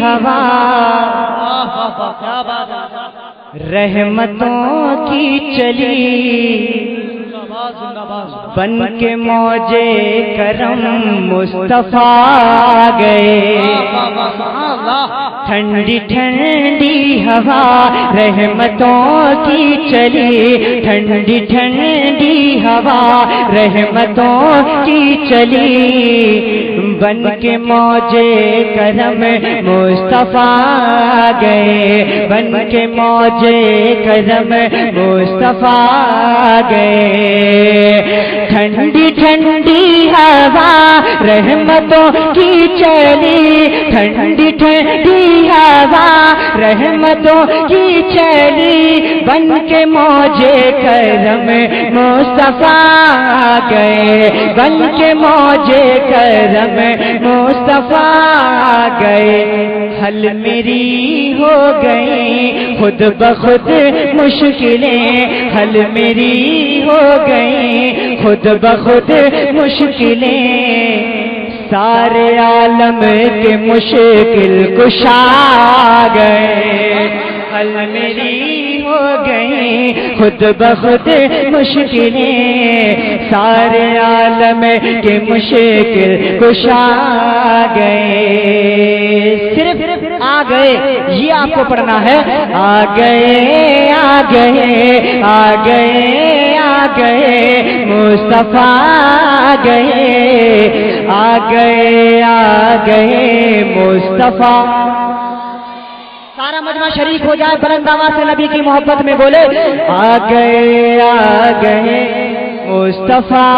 ہوا رحمتوں کی چلی بن کے موجے کرم مصطفیٰ گئے ٹھنڈی ٹھنڈی ہوا رحمتوں کی چلی ٹھنڈی ٹھنڈی ہوا رحمتوں کی چلی بن کے موجے کرم مصطفیٰ گئے بن کے موجے کرم مصطفیٰ گئے ٹھنڈی ٹھنڈی ہوا رحمتوں کی چلی ٹھنڈی ٹھنڈی ہوا رحمتوں کی چلی بن کے موجے کرم مصطفیٰ گئے بن کے موجے کرم مصطفیٰ گئے حل میری ہو گئی خود بخود مشکلیں حل میری ہو گئی خود بخود مشکلیں سارے عالم کے مشکل کشا گئے حل میری ہو گئی خود بخود مشکلیں سارے عالم کے مشکل کشا گئے صرف آ گئے یہ آپ کو پڑھنا ہے آ گئے آ گئے آ گئے آ گئے مصطفیٰ آ گئے آ گئے آ گئے مصطفیٰ سارا مجمع شریک ہو جائے بلند آواز سے نبی کی محبت میں بولے آ گئے مصطفیٰ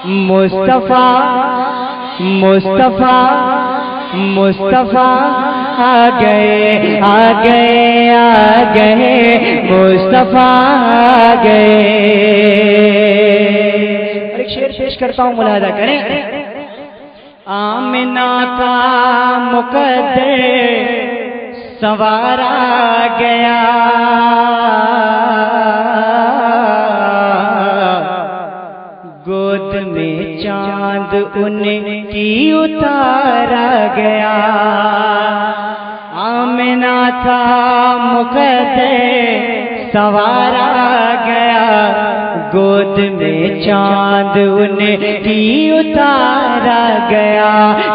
مصطفیٰ مصطفیٰ مصطفیٰ آ گئے آ گئے آ گئے مصطفیٰ آ گئے ایک شعر پیش کرتا ہوں ملاحظہ کریں آمنہ کا مقدر سنوارا گیا گود میں چاند ان کی اتارا گیا آمنہ تھا مقدر سنوارا گیا گود میں چاند ان کی اتارا گیا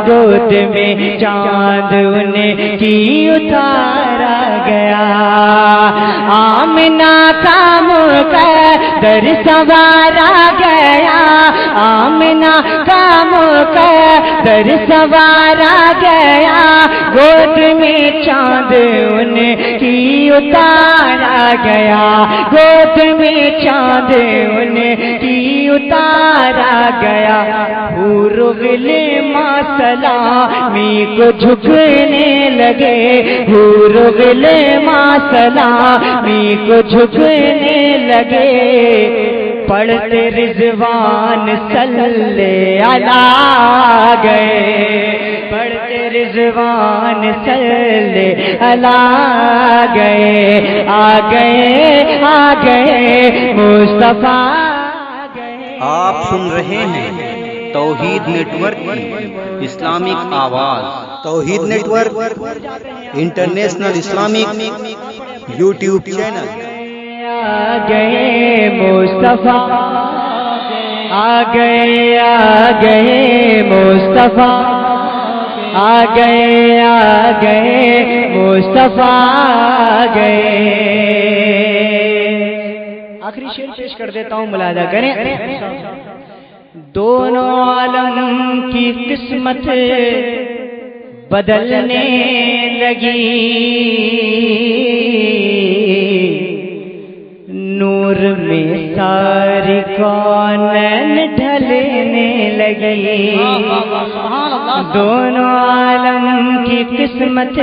گود میں چاند ان کی اتارا گیا آمنہ کا مقدر سنوارا گیا آمنہ کا مقدر سنوارا گیا گود میں چاند ان کی اتارا گیا گود میں چاند ان کی اتارا گیا حور غلما سلامی کو جھکنے لگے حور غلما سلامی کو جھکنے لگے پڑھتے رضوان صلی علیہ گئے پڑھتے رضوان صلی علیہ گئے آ گئے آ گئے مصطفیٰ آپ سن رہے ہیں توحید نیٹ ورک کی اسلامک آواز توحید network international Islamic YouTube channel آ گئے مصطفیٰ آ گئے مصطفیٰ آ گئے مصطفیٰ آ گئے آخری شعر پیش کر دیتا ہوں ملاحظہ کریں دونوں عالم کی قسمت بدلنے لگی نور میں ساری کونین ڈھلنے لگی دونوں عالم کی قسمت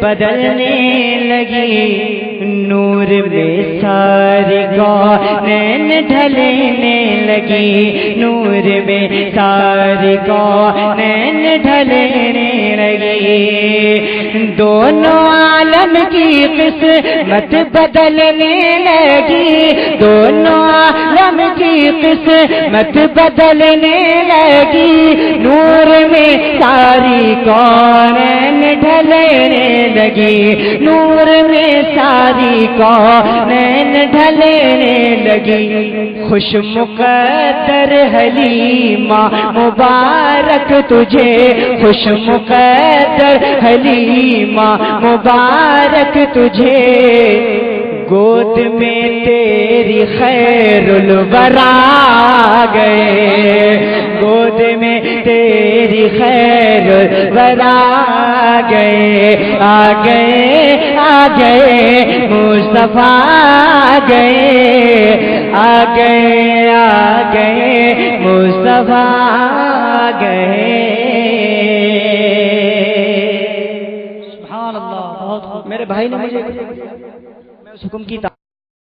بدلنے لگی نور میں ساری کونین ڈھلنے لگی نور میں ساری کونین ڈھلنے لگی دونوں عالم کی قسمت بدلنے لگی دونوں عالم کی قسمت بدلنے لگی نور میں ساری کونین ڈھلنے لگی، نور میں ساری کونین ڈھلنے لگی، خوش مقدر حلیمہ مبارک تجھے، خوش مقدر حلیمہ مبارک تجھے، گود میں تیری خیر الورا گئے، گود میں تیری خیر الورا گئے، آ گئے آ گئے مصطفیٰ آ گئے، آ گئے آ گئے مصطفیٰ آ گئے۔ سبحان اللہ، بہت میرے بھائی نے مجھے حکم کی